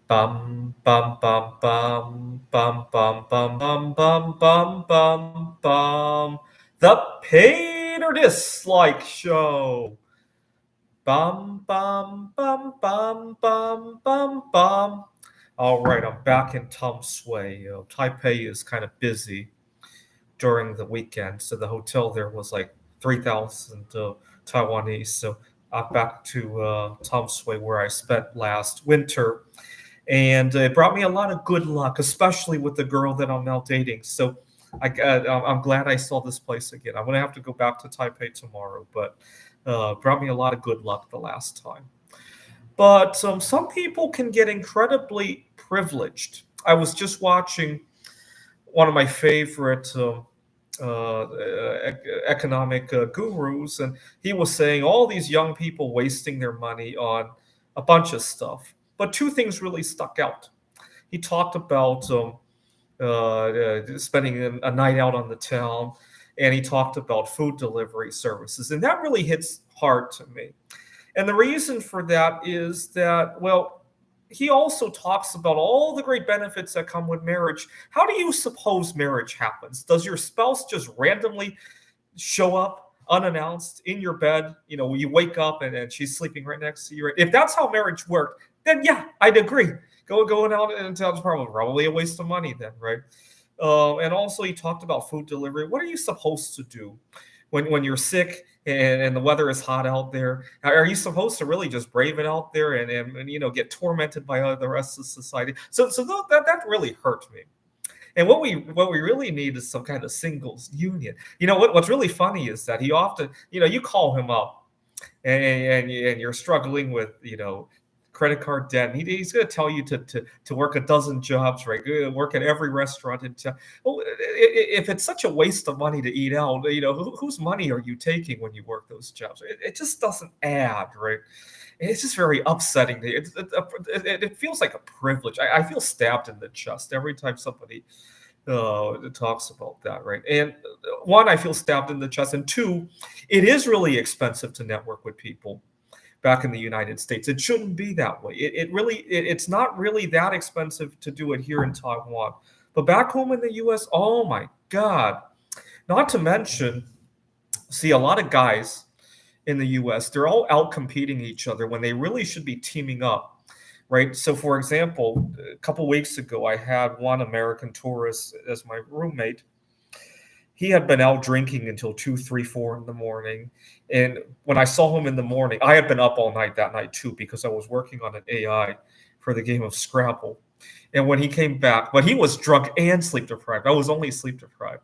Bum bum bum bum bum bum bum bum bum bum bum bum. The Paid or Dislike Show. Bum bum bum bum bum bum bum. All right, I'm back in Tom Sway. Taipei is kind of busy during the weekend, so the hotel there was like 3,000 Taiwanese. So I'm back to Tom Sway where I spent last winter, and it brought me a lot of good luck, especially with the girl that I'm now dating. So I'm glad I saw this place again. I'm gonna have to go back to Taipei tomorrow, but brought me a lot of good luck the last time. But some people can get incredibly privileged. I was just watching one of my favorite economic gurus, and he was saying all these young people wasting their money on a bunch of stuff. But two things really stuck out. He talked about spending a night out on the town, and he talked about food delivery services, and that really hits hard to me. And the reason for that is that, well, he also talks about all the great benefits that come with marriage. How do you suppose marriage happens? Does your spouse just randomly show up unannounced in your bed? You know, you wake up and she's sleeping right next to you. If that's how marriage worked, then yeah, I'd agree. Going out into town is probably a waste of money then, right? And also, he talked about food delivery. What are you supposed to do when you're sick and the weather is hot out there? Are you supposed to really just brave it out there and get tormented by the rest of society? So that really hurt me. And what we really need is some kind of singles union. What's really funny is that he often, you call him up and you're struggling with credit card debt. And he's going to tell you to work a dozen jobs, right? Work at every restaurant in town. Well, if it's such a waste of money to eat out, whose money are you taking when you work those jobs? It just doesn't add, right? It's just very upsetting. It feels like a privilege. I feel stabbed in the chest every time somebody talks about that, right? And one, I feel stabbed in the chest, and two, it is really expensive to network with people back in the United States. It shouldn't be that way. It's not really that expensive to do it here in Taiwan, but back home in the U.S., oh my God! Not to mention, see a lot of guys in the U.S. They're all out competing each other when they really should be teaming up, right? So, for example, a couple weeks ago, I had one American tourist as my roommate. He had been out drinking until 2, 3, 4 in the morning. And when I saw him in the morning, I had been up all night that night too, because I was working on an AI for the game of Scrabble. And when he came back, but he was drunk and sleep deprived. I was only sleep deprived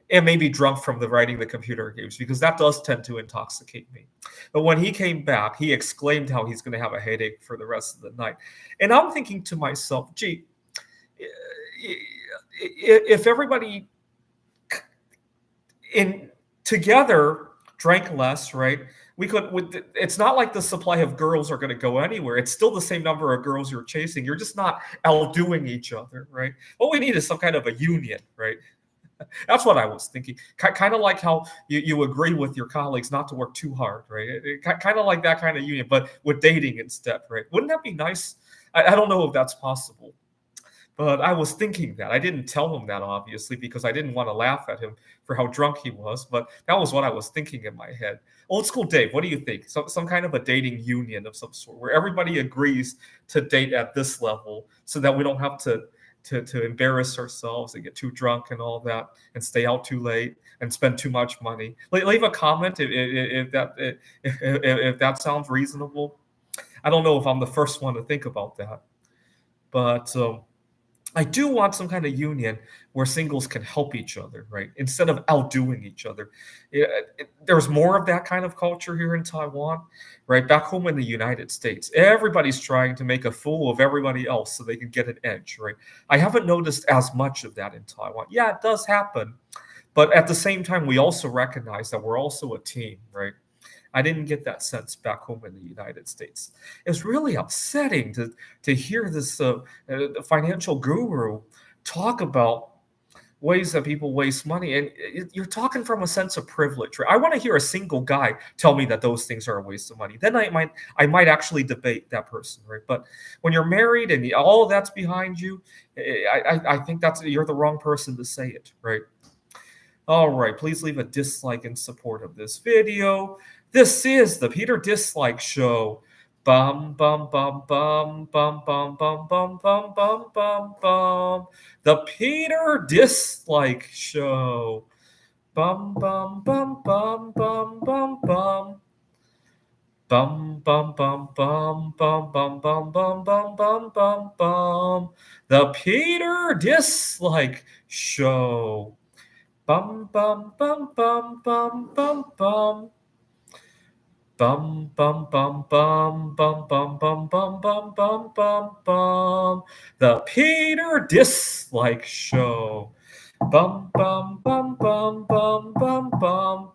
and maybe drunk from the writing the computer games, because that does tend to intoxicate me. But when he came back, he exclaimed how he's going to have a headache for the rest of the night. And I'm thinking to myself, gee, if everybody in together drank less, right? It's not like the supply of girls are going to go anywhere. It's still the same number of girls you're chasing. You're just not outdoing each other, right? What we need is some kind of a union, right? That's what I was thinking. Kind of like how you agree with your colleagues not to work too hard, right? Kind of like that kind of union, but with dating instead, right? Wouldn't that be nice? I don't know if that's possible, but I was thinking that. I didn't tell him that, obviously, because I didn't want to laugh at him for how drunk he was, but that was what I was thinking in my head. Old school Dave, what do you think? Some kind of a dating union of some sort where everybody agrees to date at this level so that we don't have to embarrass ourselves and get too drunk and all that and stay out too late and spend too much money. Leave a comment if that sounds reasonable. I don't know if I'm the first one to think about that, but I do want some kind of union where singles can help each other, right? Instead of outdoing each other. There's more of that kind of culture here in Taiwan, right? Back home in the United States, everybody's trying to make a fool of everybody else so they can get an edge, right? I haven't noticed as much of that in Taiwan. Yeah, it does happen. But at the same time, we also recognize that we're also a team, right? I didn't get that sense back home in the United States. It's really upsetting to hear this financial guru talk about ways that people waste money, and you're talking from a sense of privilege, right? I want to hear a single guy tell me that those things are a waste of money. Then I might actually debate that person, right? But when you're married and all of that's behind you, I think that's you're the wrong person to say it, right? All right, please leave a dislike in support of this video. This is the Peter Dislike Show. Bum bum bum bum bum bum bum bum bum bum bum bum. The Peter Dislike Show. Bum bum bum bum bum bum bum. Bum bum bum bum bum bum bum bum bum bum bum bum. The Peter Dislike Show. Bum bum bum bum bum bum bum. Bum bum bum bum bum bum bum bum bum bum bum bum. The Peter Dislike Show. Bum bum bum bum bum bum bum.